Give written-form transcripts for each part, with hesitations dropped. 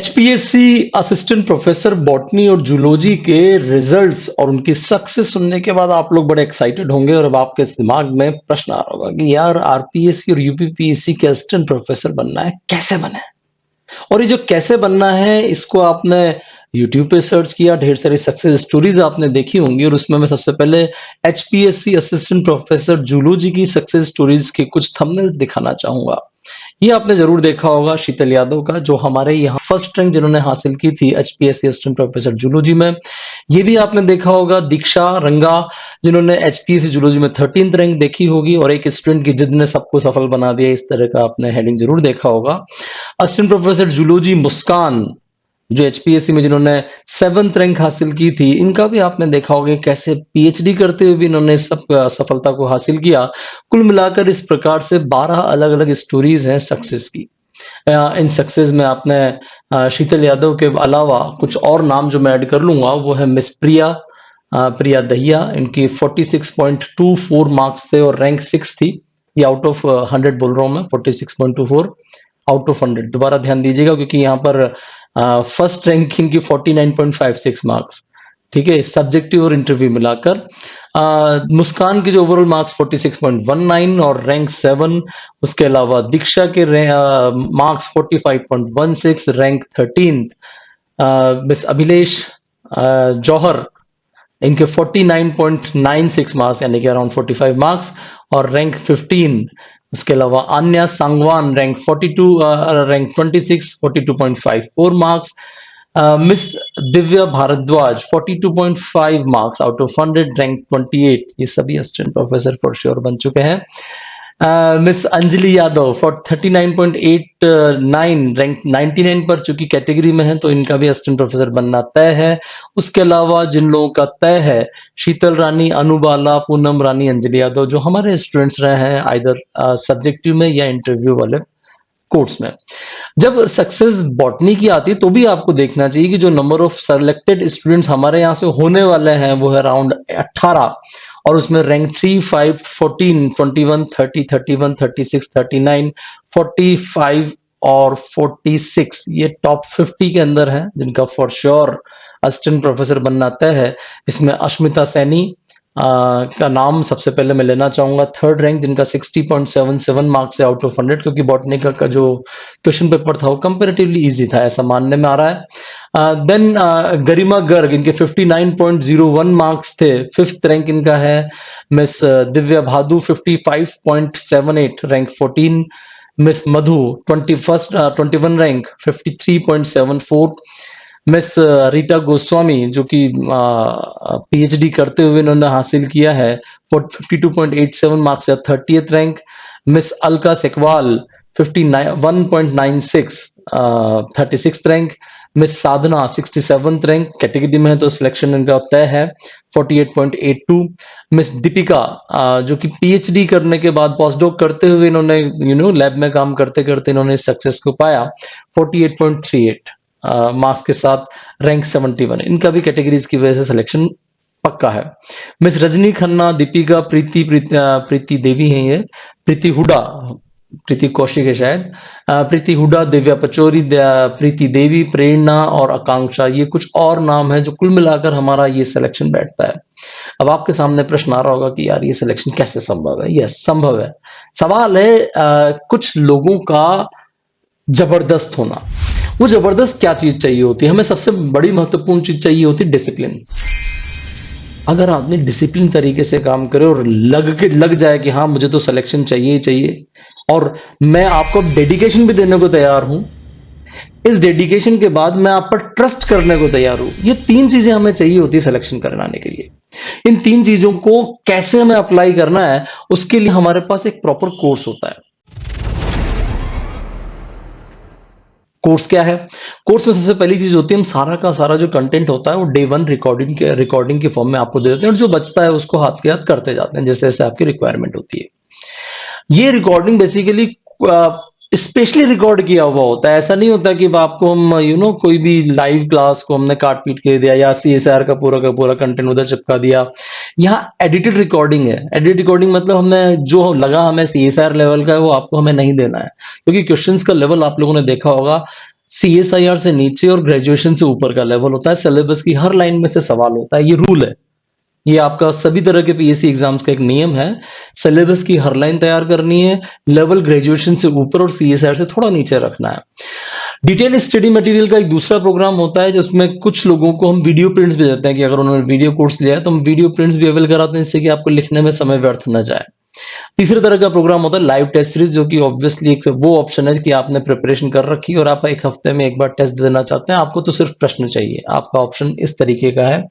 HPSC assistant professor botany और zoology के results और उनकी सक्सेस सुनने के बाद आप लोग बड़े एक्साइटेड होंगे और अब आपके दिमाग में प्रश्न आ रहा होगा कि यार आरपीएससी और यूपीपीएससी के असिस्टेंट प्रोफेसर बनना है, कैसे बने? और ये जो कैसे बनना है इसको आपने यूट्यूब पे सर्च किया, ढेर सारी सक्सेस स्टोरीज आपने देखी होंगी और उसमें मैं सबसे पहले एचपीएससी असिस्टेंट प्रोफेसर जूलॉजी की सक्सेस स्टोरीज के कुछ थंबनेल दिखाना चाहूंगा। ये आपने जरूर देखा होगा शीतल यादव का, जो हमारे यहाँ फर्स्ट रैंक जिन्होंने हासिल की थी एचपीएससी असिस्टेंट प्रोफेसर जूलॉजी में। ये भी आपने देखा होगा दीक्षा रंगा, जिन्होंने एचपीएससी जूलॉजी में 13th रैंक देखी होगी और एक स्टूडेंट की जिद ने सबको सफल बना दिया, इस तरह का आपने हेडिंग जरूर देखा होगा। असिस्टेंट प्रोफेसर जूलॉजी मुस्कान, जो एचपीएससी में जिन्होंने 7th रैंक हासिल की थी, इनका भी आपने देखा होगा कैसे पीएचडी करते हुए भी इन्होंने सब सफलता को हासिल किया। कुल मिलाकर इस प्रकार से 12 अलग अलग स्टोरीज हैं सक्सेस की। इन सक्सेस में आपने शीतल यादव के अलावा कुछ और नाम जो मैं ऐड कर लूंगा वो है मिस प्रिया दहिया। इनकी 46.24 मार्क्स थे और रैंक 6 थी। ये आउट ऑफ 100 बोल रहा हूं मैं, 46.24 आउट ऑफ 100। दोबारा ध्यान दीजिएगा क्योंकि यहाँ पर फर्स्ट रैंकिंग की 49.56 मार्क्स, ठीक है, सब्जेक्टिव और इंटरव्यू मिलाकर। मुस्कान की जो ओवरऑल मार्क्स 46.19 और रैंक 7। उसके अलावा दीक्षा के मार्क्स 45.16, रैंक 13। मिस अभिलेश जौहर, इनके 49.96 मार्क्स यानी कि अराउंड 45 मार्क्स और रैंक 15। उसके अलावा Anya Sangwan rank 26, 42.54 marks. Miss Divya Bhardwaj 42.5 marks out of 100, rank 28। ये सभी असिस्टेंट प्रोफेसर फॉर श्योर बन चुके हैं। Miss Anjali Yadav for 39.89, rank 99 पर, चूंकि कैटेगरी में है तो इनका भी असिस्टेंट प्रोफेसर बनना तय है। उसके अलावा जिन लोगों का तय है, शीतल रानी, अनुबाला, पूनम रानी, अंजलि यादव, जो हमारे स्टूडेंट्स रहे हैं आइदर सब्जेक्टिव में या इंटरव्यू वाले कोर्स में। जब सक्सेस बॉटनी की आती है तो भी आपको देखना चाहिए कि जो नंबर ऑफ सेलेक्टेड स्टूडेंट्स हमारे यहाँ से होने वाले हैं वो है अराउंड 18 और उसमें रैंक 3, 5, 14, 21, 30, 31, 36, 39, 45 और 46 ये टॉप 50 के अंदर है जिनका फॉर श्योर असिस्टेंट प्रोफेसर बनना तय है। इसमें अश्मिता सैनी का नाम सबसे पहले मैं लेना चाहूंगा, 3rd रैंक, जिनका 60.77 मार्क्स है आउट ऑफ 100, क्योंकि बॉटनी का जो क्वेश्चन पेपर था वो कंपैरेटिवली इजी था ऐसा मानने में आ रहा है। देन गरिमा गर्ग, इनके 59.01 मार्क्स थे, 5th रैंक इनका है। Miss Divya Bhadu 55.78, rank 14। Miss Madhu 21 rank 53.74। Miss Rita Goswami, जो कि पीएचडी करते हुए इन्होंने हासिल किया है 52.87 मार्क्स या 30th rank. Miss Alka Sekwal 51.96, 36th rank. Miss Sadhana 67th rank, category में है तो सिलेक्शन इनका तय है, 48.82। मिस दीपिका जो कि पीएचडी करने के बाद पोस्टडॉक करते हुए इन्होंने लैब में काम करते करते इन्होंने सक्सेस को पाया, 48.38 मार्क्स के साथ, रैंक 71। इनका भी कैटेगरीज की वजह से सिलेक्शन पक्का है। मिस रजनी खन्ना, दीपिका, प्रीति देवी हैं ये, प्रीति हुडा, प्रीति कौशिक है शायद, प्रीति हुडा, दिव्या पचौरी, प्रीति देवी, प्रेरणा और आकांक्षा, ये कुछ और नाम है जो कुल मिलाकर हमारा ये सिलेक्शन बैठता है। अब आपके सामने प्रश्न आ रहा होगा कि यार ये सिलेक्शन कैसे संभव है? यस, संभव है। सवाल है कुछ लोगों का जबरदस्त होना। वो जबरदस्त क्या चीज चाहिए होती है? हमें सबसे बड़ी महत्वपूर्ण चीज चाहिए होती है डिसिप्लिन। अगर आदमी डिसिप्लिन तरीके से काम करे और लग जाए कि हाँ मुझे तो सिलेक्शन चाहिए ही चाहिए, और मैं आपको डेडिकेशन भी देने को तैयार हूं, इस डेडिकेशन के बाद मैं आप पर ट्रस्ट करने को तैयार हूं, ये 3 चीजें हमें चाहिए होती है सिलेक्शन कराने के लिए। इन 3 चीजों को कैसे हमें अप्लाई करना है उसके लिए हमारे पास एक प्रॉपर कोर्स होता है। कोर्स क्या है? कोर्स में सबसे पहली चीज होती है, हम सारा का सारा जो कंटेंट होता है वो डे 1 रिकॉर्डिंग के फॉर्म में आपको दे देते हैं और जो बचता है उसको हाथ के हाथ करते जाते हैं जैसे जैसे आपकी रिक्वायरमेंट होती है। ये रिकॉर्डिंग बेसिकली स्पेशली रिकॉर्ड किया हुआ होता है। ऐसा नहीं होता कि आपको हम कोई भी लाइव क्लास को हमने काट पीट के दिया या सीएसआर का पूरा कंटेंट उधर चिपका दिया। यहाँ एडिटेड रिकॉर्डिंग है। एडिटेड रिकॉर्डिंग मतलब हमें जो लगा हमें सीएसआर लेवल का है वो आपको हमें नहीं देना है, क्योंकि क्वेश्चंस का लेवल आप लोगों ने देखा होगा CSIR से नीचे और ग्रेजुएशन से ऊपर का लेवल होता है। सिलेबस की हर लाइन में से सवाल होता है, ये रूल है। ये आपका सभी तरह के पीएससी एग्जाम्स का एक नियम है। सिलेबस की हर लाइन तैयार करनी है, लेवल ग्रेजुएशन से ऊपर और सीएसआर से थोड़ा नीचे रखना है। डिटेल स्टडी मटेरियल का एक दूसरा प्रोग्राम होता है जिसमें कुछ लोगों को हम वीडियो प्रिंट्स भी देते हैं कि अगर उन्होंने वीडियो कोर्स लिया है तो हम वीडियो प्रिंट्स भी अवेल कराते हैं, जिससे कि आपको लिखने में समय व्यर्थ न जाए। तीसरे तरह का प्रोग्राम होता है लाइव टेस्ट सीरीज, जो कि ऑब्वियसली एक वो ऑप्शन है कि आपने प्रिपरेशन कर रखी है और आप एक हफ्ते में एक बार टेस्ट देना चाहते हैं, आपको तो सिर्फ प्रश्न चाहिए। आपका ऑप्शन इस तरीके का है।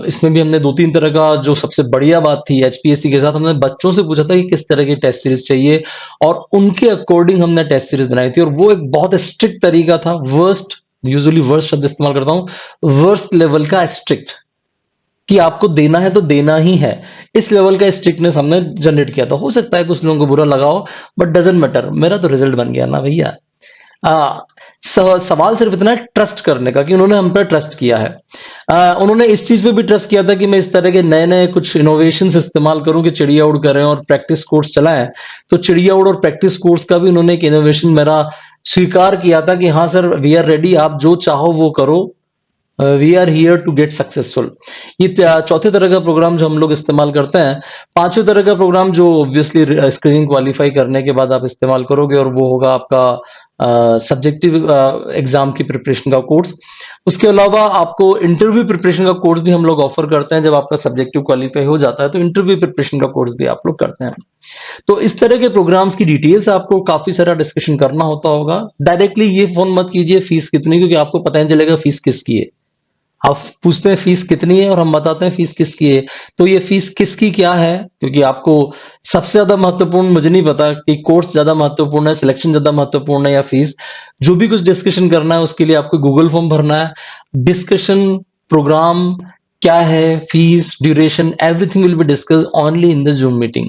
इसमें भी हमने 2-3 तरह का, जो सबसे बढ़िया बात थी एचपीएससी के साथ, हमने बच्चों से पूछा था कि किस तरह की टेस्ट सीरीज चाहिए और उनके अकॉर्डिंग हमने टेस्ट सीरीज बनाई थी, और वो एक बहुत स्ट्रिक्ट तरीका था। यूजुअली वर्स्ट शब्द इस्तेमाल करता हूं, वर्स्ट लेवल का स्ट्रिक्ट, कि आपको देना है तो देना ही है। इस लेवल का स्ट्रिक्टनेस हमने जनरेट किया था। हो सकता है कुछ लोगों को बुरा लगा हो, बट डजंट मैटर, मेरा तो रिजल्ट बन गया ना भैया। सवाल सिर्फ इतना है ट्रस्ट करने का, कि उन्होंने हम पर ट्रस्ट किया है। उन्होंने इस चीज पे भी ट्रस्ट किया था कि मैं इस तरह के नए नए कुछ इनोवेशंस इस्तेमाल करूं कि चिड़िया उड़ करें और प्रैक्टिस कोर्स चलाएं। तो चिड़िया उड़ और प्रैक्टिस कोर्स का भी उन्होंने एक इनोवेशन मेरा स्वीकार किया था कि हाँ सर, वी आर रेडी, आप जो चाहो वो करो, we are here to get successful. ये चौथे तरह का प्रोग्राम जो हम लोग इस्तेमाल करते हैं। पांचवें तरह का प्रोग्राम जो ऑब्वियसली स्क्रीनिंग क्वालिफाई करने के बाद आप इस्तेमाल करोगे, और वो होगा आपका सब्जेक्टिव एग्जाम की प्रिपरेशन का कोर्स। उसके अलावा आपको इंटरव्यू प्रिपरेशन का कोर्स भी हम लोग ऑफर करते हैं। जब आपका सब्जेक्टिव क्वालिफाई हो जाता है तो इंटरव्यू प्रिपरेशन का कोर्स भी आप लोग करते हैं। तो इस तरह के प्रोग्राम्स की डिटेल्स आपको काफी सारा डिस्कशन करना होगा। डायरेक्टली ये फोन मत कीजिए फीस कितनी, क्योंकि आपको पता नहीं चलेगा फीस किसकी है। आप पूछते हैं फीस कितनी है और हम बताते हैं फीस किसकी है। तो ये फीस किसकी क्या है, क्योंकि आपको सबसे ज्यादा महत्वपूर्ण मुझे नहीं पता कि कोर्स ज्यादा महत्वपूर्ण है, सिलेक्शन ज्यादा महत्वपूर्ण है या फीस। जो भी कुछ डिस्कशन करना है उसके लिए आपको गूगल फॉर्म भरना है। डिस्कशन, प्रोग्राम क्या है, fees, duration, everything will be discuss only in the zoom meeting.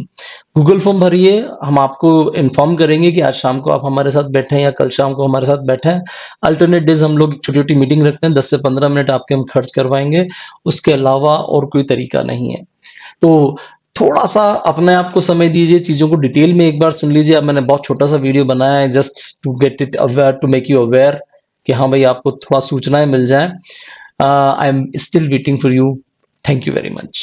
Google form भरिए, हम आपको इन्फॉर्म करेंगे कि आज शाम को आप हमारे साथ बैठे हैं या कल शाम को हमारे साथ बैठे हैं। अल्टरनेट डेज हम लोग छोटी छोटी मीटिंग रखते हैं, 10 से 15 मिनट आपके हम खर्च करवाएंगे, उसके अलावा और कोई तरीका नहीं है। तो थोड़ा सा अपने आप को समय दीजिए, चीजों को डिटेल में एक बार सुन लीजिए। अब मैंने बहुत छोटा सा वीडियो बनाया है just to get it aware, to make you aware कि हाँ भाई आपको थोड़ा सूचनाएं मिल जाए। I am still waiting for you. Thank you very much.